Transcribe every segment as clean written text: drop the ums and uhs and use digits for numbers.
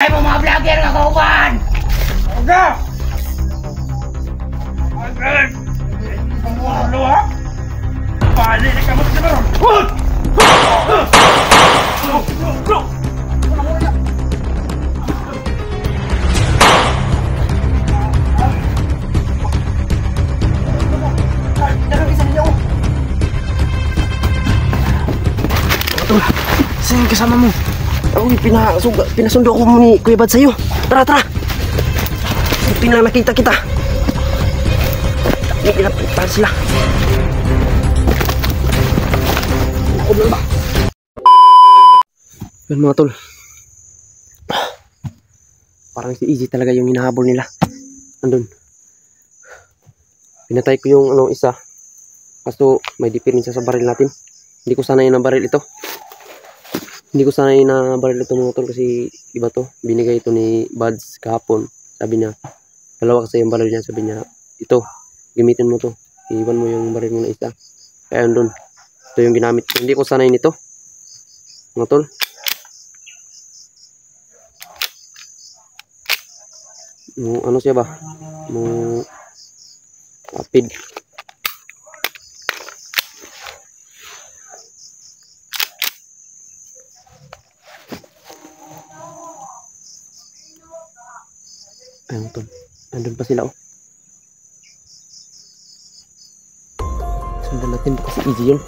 mo mga vlogger nga kauban! Oga! Agad! Pamuro ha? Pali na kamot na meron! Saan yung kasama mo? Uy, pinasundo ako ni Kuya Bad sa'yo. Tara, tara! Pinang nakita kita. Hindi pinapuntahan sila. Ako lang ba? Yan mga tol. Parang si Easy talaga yung hinahabol nila. Andun. Pinatay ko yung isa. Kaso may diferensya sa baril natin. Hindi ko sanay na baril ito. Hindi ko sanay na baril ito mga tol kasi iba to. Binigay ito ni Buds kahapon. Sabi niya, dalawa kasi yung baril niya. Sabi niya, ito, gamitin mo to. Iwan mo yung baril mo na isa. Kaya andun. Ito yung ginamit ko. Hindi ko sanay nito. Mga tol. Ano siya ba? Rapid. Ayun tol. Andun pa sila oh. Sundan natin baka si Easy yun.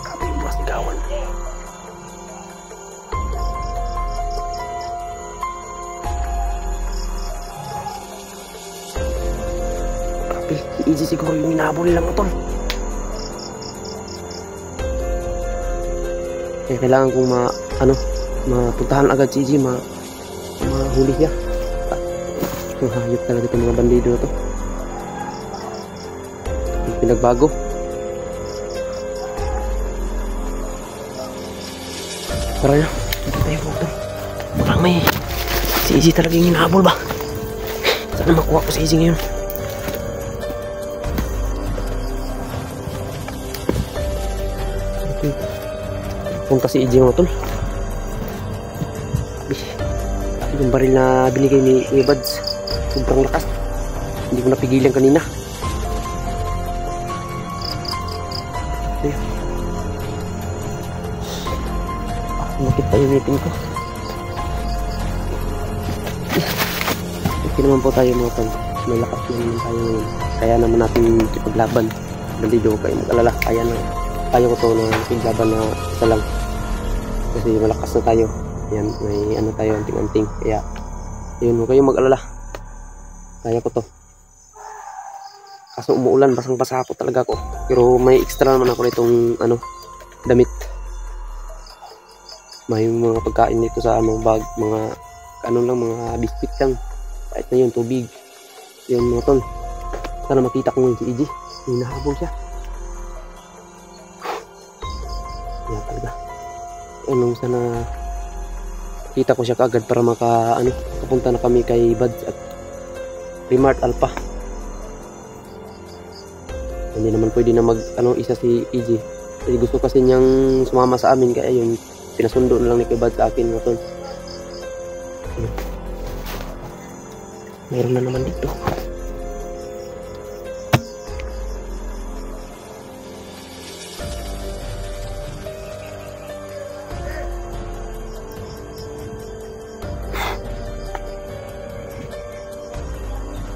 Kapit mas gawan. Si Easy siguro yung hinahabol nila mo tol. Kaya kailangan kong mapuntahan agad si Easy, mahuli siya. Hayop talaga itong mga bandido na to. Pinagbago. Tara na, dito tayo po tol. Baka may si Easy talaga yung hinahabol ba? Sana makuha ko si Easy ngayon. Punta si EJ mga tol. Yung baril na binigay ni Buds sobrang lakas. Hindi ko napigilan kanina. Bakit tayo meeting ko? Okay naman po tayo mga tol. May lakas naman tayo ngayon. Kaya naman natin kipaglaban. Bandido kayo mag-alala. Kaya ko to na kipaglaban na isa lang. Kasi malakas na tayo. Yan, may tayo anting-anting. Kaya, yun, huwag kayong mag-alala. Kaya ko to. Kaso umuulan, basang-basa ako talaga ako. Pero may extra naman ako nitong, damit. May mga pagkain dito sa bag, mga, mga biscuit lang. Kahit na yun, tubig. Yun mga tol. Sana makita ko ngayon si EJ. Hinahabol siya. Yan talaga. Sana kita ko siya kaagad para kapunta na kami kay Buds at Remart Alpha. Hindi naman pwede na isa si EJ. Kasi gusto kasi niyang sumama sa amin kaya yun pinasundo na lang ni kay Buds sa akin mga tol. Meron na naman dito.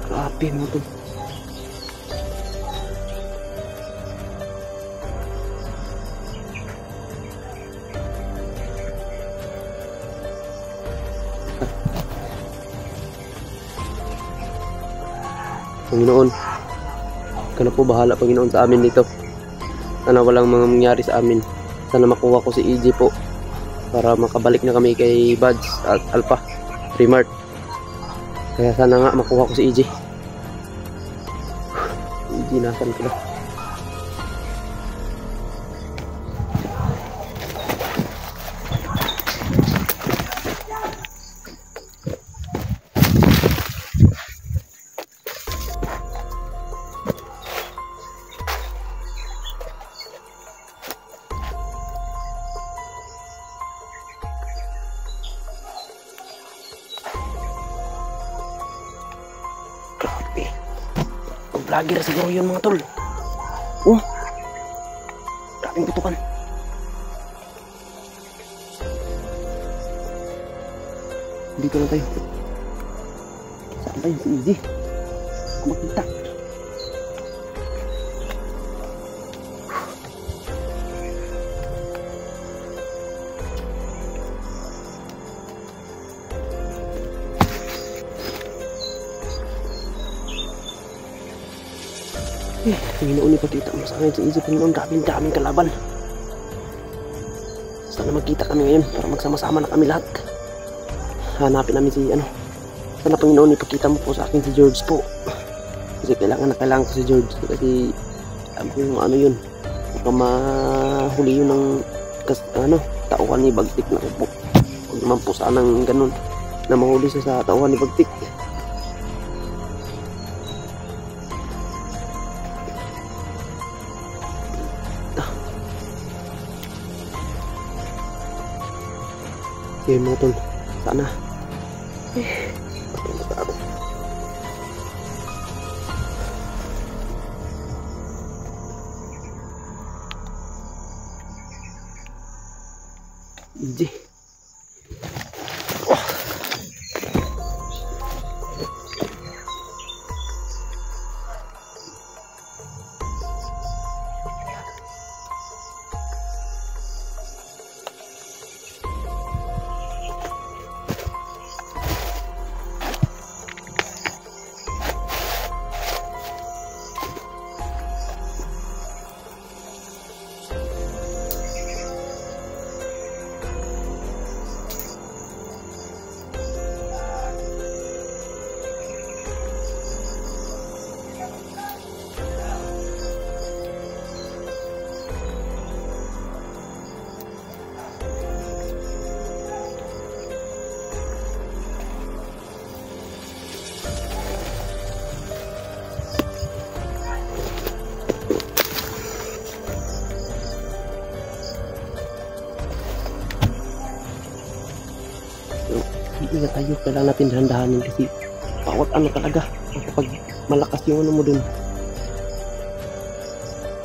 Grabe mo to. Panginoon, ka na po bahala Panginoon sa amin dito. Sana walang mga mangyari sa amin. Sana makuha ko si EJ po para makabalik na kami kay Buds at Alpha Remart. Kaya sana nga makuha ko si EJ. EJ, nasan ko na? Grabe. Ang vlogger siguro yun mga tol. Oh. Grabing putukan. Dito lang tayo. Saan tayo si Easy? Ako makita. Panginoon, ipakita mo sa akin si Easy. Panginoon, daming kalaban. Sana magkita kami ngayon para magsama-sama na kami lahat. Hanapin namin si sana Panginoon, ipakita mo po sa akin si George po. Kasi kailangan ko si George. Kasi alam ko yung yun. Baka mahuli yun ng tauhan ni Bagtik na po. Huwag naman po sanang ganun na mahuli siya sa tauhan ni Bagtik. Okay mga tol, sana Easy. Ingat tayo, kailangan natin dahan-dahanin kasi bawat talaga kapag malakas yung mo dun,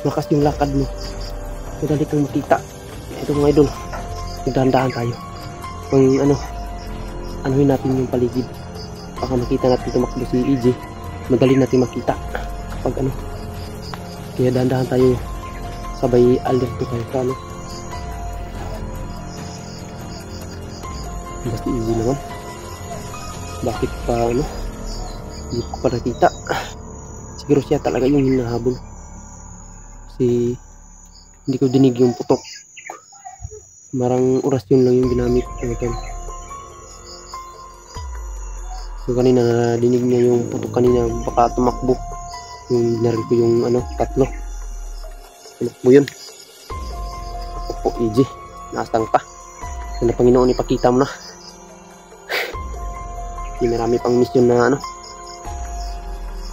malakas yung lakad mo, madali kang makita. Ito mga idol, dahan-dahan tayo kung anuhin natin yung paligid. Baka makita natin tumakbo si EJ, madali natin makita kapag kaya dahan-dahan tayo, sabay alert tayo sa basta easy naman. Bakit pa hindi ko pa nakita. Siguro siya talaga yung hinahabol kasi hindi ko dinig yung putok. Marang oras yun lang yung ginamit ko. So kanina nadinig niya yung putok kanina, baka tumakbo. Yung narinig ko yung tatlo. Tumakbo yun. Ako po EJ, nasang pa. Sana Panginoon, ipakita mo na. Marami pang mission na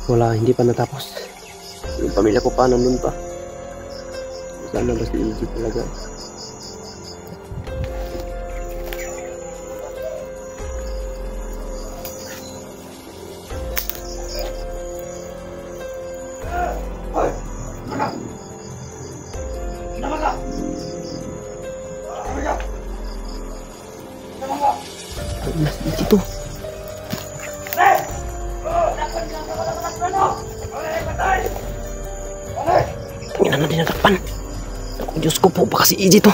wala, hindi pa natapos. Yung pamilya ko pa nandun pa. Sana ba si EJ talaga? Dito. Tangina na dinatakpan. Ako, Diyos ko po, baka si EJ to.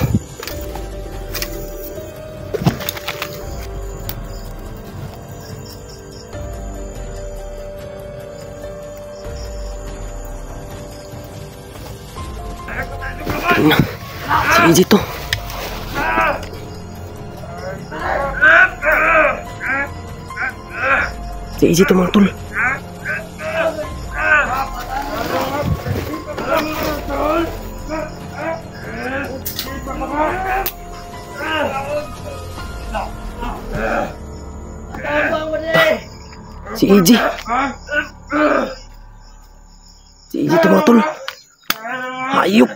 Si EJ to. Si EJ to mga tol. Si EJ. Si EJ to mga tol. Hayop.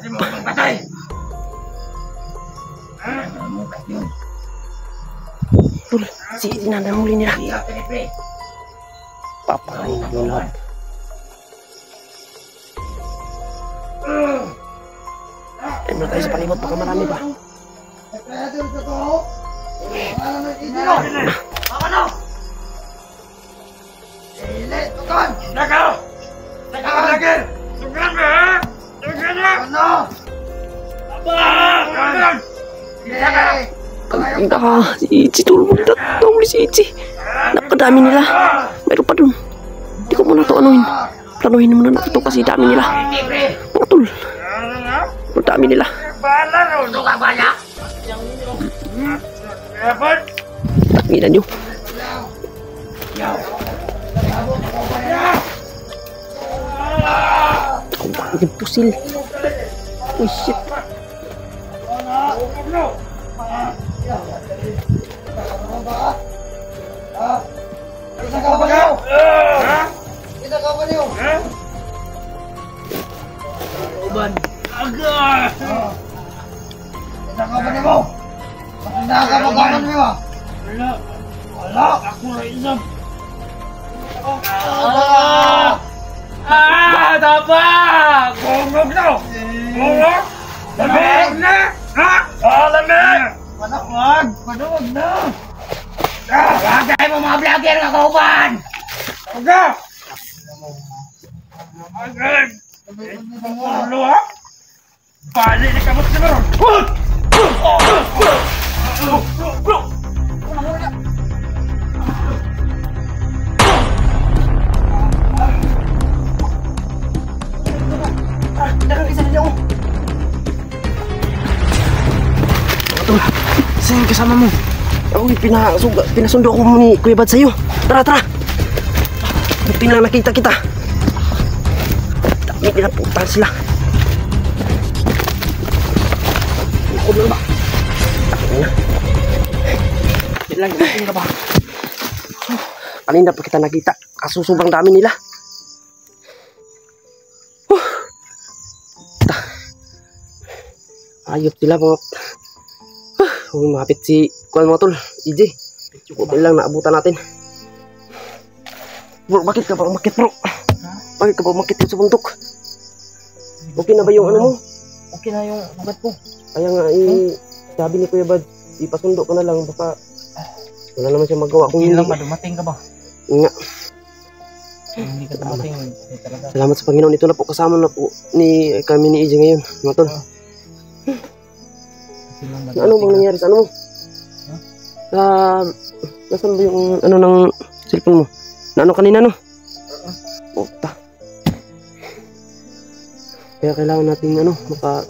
Tol, si EJ na namuli nila. Papakain yung lahat. Ayun na tayo sa palibot, baka marami pa. Si Ichi, tulong mo. Tawag si Ichi. Napakadami nila. Meron pa dun. Hindi ko muna ito anuhin. Planuhin mo na ito kasi dami nila. Mga tol. Ang dami nila. Takilan nyo. Ang bakit pusil. Uy, shit. Uban. Aga. Nakabani mo. Nakabani mo. Wala. Ako na isang. Tapa! Gungog na. Gungog. Lamig na. Ha? Lamig. Wag. Panuwag na. Wagay mo mga vlogger nga kauban. Aga. Agad. Ano ha? Bali ni kamot na meron. Saan kasama mo? Uy, pinasundo ako ni Kuya Bad sa'yo. Tara, tara. Buti na nakita kita. Dami nila putang sila. Ikod lang ba? Takot na. Ilang natin ka ba? Kanina pa kita nakita. Kaso sobrang dami nila. Ayop sila mga. Humapit si Kuan mga tol, EJ. Buti lang naabutan natin. Bro, bakit ka ba umakit bro? Bakit ka ba umakit sa bundok? Okay na ba yung ano mo? Okay na yung ugat ko. Kaya nga sabi ni Kuya Bad, ipasundo ko na lang baka wala naman siya magawa. Kung lang ba dumating ka ba? Nga. Hindi ka dumating talaga. Salamat sa Panginoon, ito na po kasama na po ni kami ni EJ ngayon mga tol. Ano bang nangyari sa ano mo? Nasaan ba yung ano ng cellphone mo? Na ano kanina no? Puta. Kaya kailangan natin ano, maka...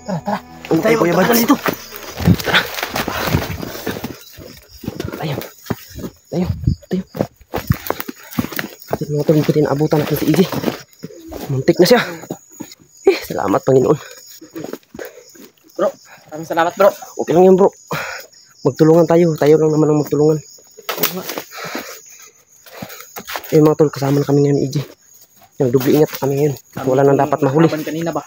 Tara. Ano tayo Kuya Bad? Dito. Tara. Tayo. Kasi mga tol, hindi natin abutan natin si EJ. Muntik na siya. Salamat Panginoon. Bro, maraming salamat bro. Okay lang yan bro. Magtulungan tayo. Tayo lang naman ang magtulungan. Mga tol, kasama na kami ngayon EJ. Nagdubli ingat kami ngayon. Wala nang dapat mahuli. Laban kanina ba?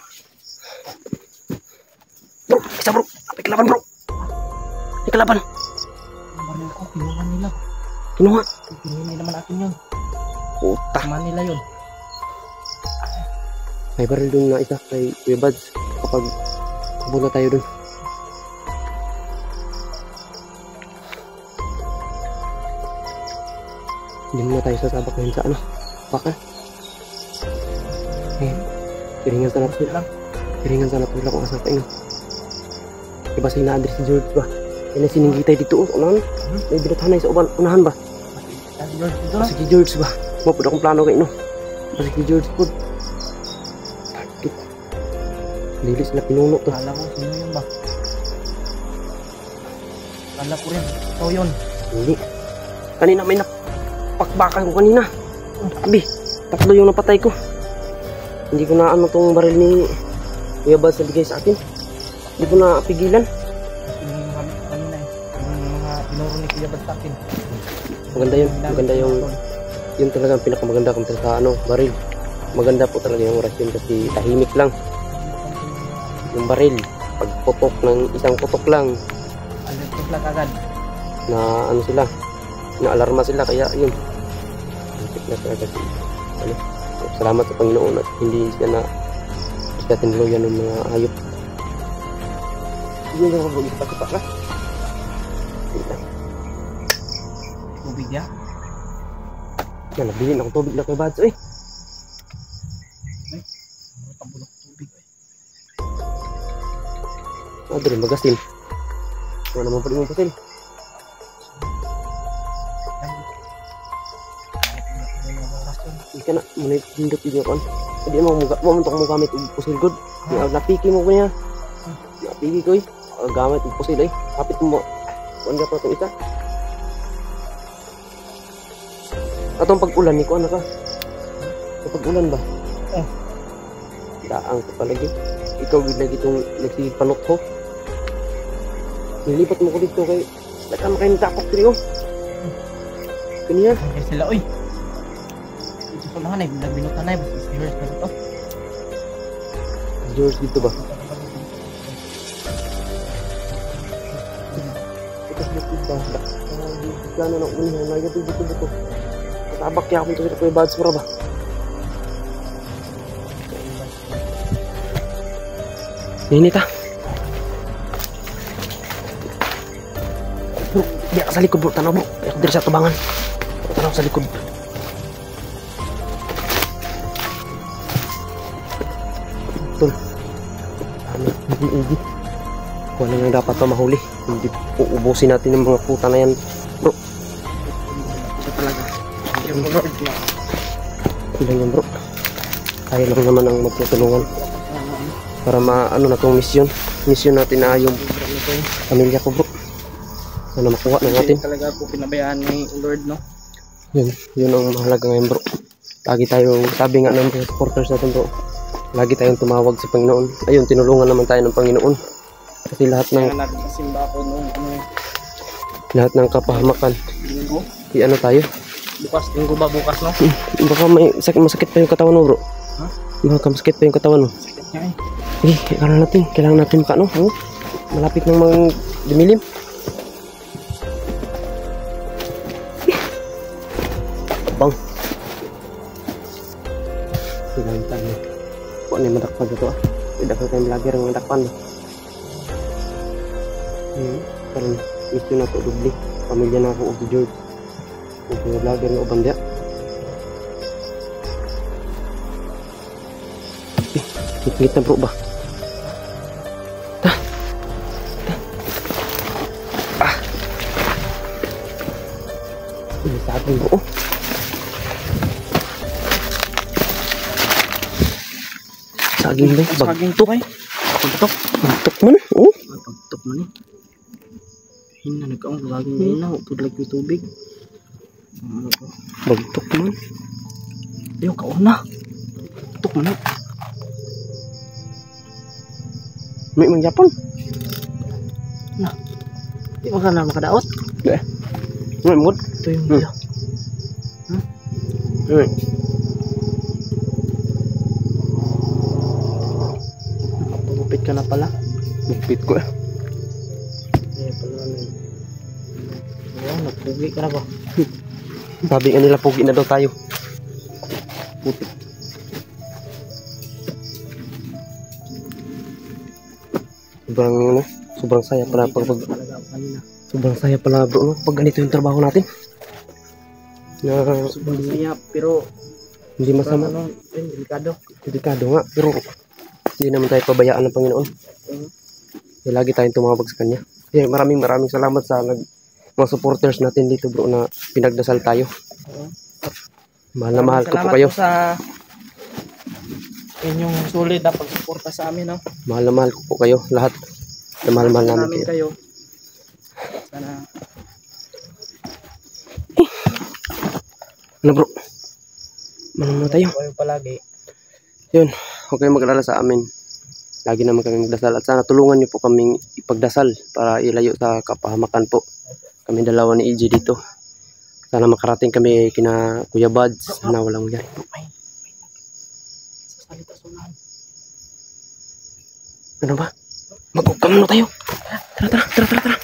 Bro, isa bro. May kalaban bro. May kalaban. Baril ko, kinuha nila. Kinuha. Kinuha naman akin yun. Puta. Tama nila yun. May baril dun na isa kay Kuya Bads. Kapag kabula tayo dun. Hindi muna tayo sasabak ngayon sa ano. Baka. Piringan sa natin lang. Piringan sa natin lang kung asa tayo. Diba sa ina-address si George ba? Kaya na siningitay dito. Unahan. May binathanay sa unahan ba? Sige George ba? Mapod akong plano kayo no. Sige George po. Takit. Dili sila pinuno to. Kala ko sino yun ba? Kala ko rin. Ikaw yun. Hindi. Kanina may napakbaka ko kanina. Abi, tatlo yung napatay ko. Hindi ko na ano tong baril ni Kuya Bad sa bigay sa akin. Hindi ko na pigilan. Yung kanina eh. Yung mga pinuro ni Kuya Bad sa akin. Maganda yun. Maganda yung yun talaga ang pinakamaganda kung sa ano, baril. Maganda po talaga yung orasyon kasi tahimik lang. Yung baril, pag putok ng isang putok lang. Alertok lang agad. Na ano sila, na alarma sila kaya yun. na talaga si ano. Salamat sa Panginoon at hindi siya na tinuluyan ng mga hayop. Hindi na mag ipa-ipa ka. Tubig ya? Yan, nabili na akong tubig na kay Bads. Eh. Pabulok tubig. Adre, magasin. Ano naman pala yung pasil? Hindi ka na, muna hindot yun yun. Hindi mo mo gamit yung pusil good. Napiki mo ko niya. Napiki ko eh. Gamit yung pusil eh. Kapit mo. Kuan ka pa itong isa. Atong pag-ulan ni kuan na ka. Kapag ulan ba? Daang ka palagi. Ikaw lagi itong nagsipanot ko. Nilipat mo ko dito kay nakama kayo ng tapok trio. Kaniya. Kaya sila, oy. Ito sa mga nabinutan na, basta si George na ito. George dito ba? Ito sa dito ba? Gano'n na unihan. Nagagay dito dito. Natabak kaya akong ito sa kuya Bads mo ba? Ninit ah. Bro, di ako sa likod bro. Tanaw bro. Di ako diri sa tubangan. Tanaw sa likod. Tol. Ano? Hindi. Kung ano nga dapat pa mahuli. Hindi uubusin natin yung mga puta na yan. Bro. Ito talaga. Yung Lord na. Ilan yan bro. Kaya lang naman ang magtutulungan. Para maano na tong mission natin na yung pamilya ko bro. Sana makuha na natin. Talaga po pinabayaan ni Lord, no? Yun ang mahalaga ngayon bro. Lagi tayong, sabi nga ng supporters natin bro, lagi tayong tumawag sa Panginoon. Ayun, tinulungan naman tayo ng Panginoon. Kasi lahat ng Kaya nagsimba ako nung lahat ng kapahamakan, linggo. ano tayo? Bukas, linggo ba bukas, no? Baka masakit pa yung katawan mo bro. Ha? Baka masakit pa yung katawan mo. Sakit niya eh. Kailangan natin ka no? Malapit ng mga dumilim. Bang. Kailangan tayo. Kung ano yung madakpan dito ah. Tidak ko tayong vlogger ang madakpan. Parang mission na ito dubli. Pamilya na ako o si George. Kung yung vlogger na ubang diya. Ngit na bro ba? Ini saging bro. Saging ba? Saging to kay. Pagtok. Bagtok man. Oh. Pagtok man eh. Hina nagkaong saging din na. Tudlag yung tubig. Ano to? Bagtok man. Ayaw, kauna. Pagtok man eh. May mangyapon. Na. Di ba ka na makadaot? May mood. Ito yung video. Nakapagupit ka na pala. Bukpit ko eh. Kaya pala ano yun. Wow, nagpugi ka na ba? Sabi nga nila pugi na daw tayo. Puti. Sobrang saya pala sobrang saya pala bro no? Pag ganito yung trabaho natin. Na Sobrang siya, pero hindi masama. ano, delikado. Delikado nga, pero hindi naman tayo pabayaan ng Panginoon. Kaya lagi tayong tumawag sa Kanya. Kaya maraming salamat sa mga supporters natin dito bro na pinagdasal tayo. Mahal na mahal ko po kayo. Salamat po sa inyong solid na pagsuporta sa amin, no? Mahal na mahal ko po kayo lahat. Na mahal namin kayo. Sana Ano bro? Manong na tayo. kayo palagi. Yun, huwag kayong mag-alala sa amin. Lagi naman kami magdasal at sana tulungan niyo po kaming ipagdasal para ilayo sa kapahamakan po. Kami dalawa ni EJ dito. Sana makarating kami kina Kuya Buds na walang yan. Sasalita sunan. Ano ba? Mag-ukam na tayo. Tara.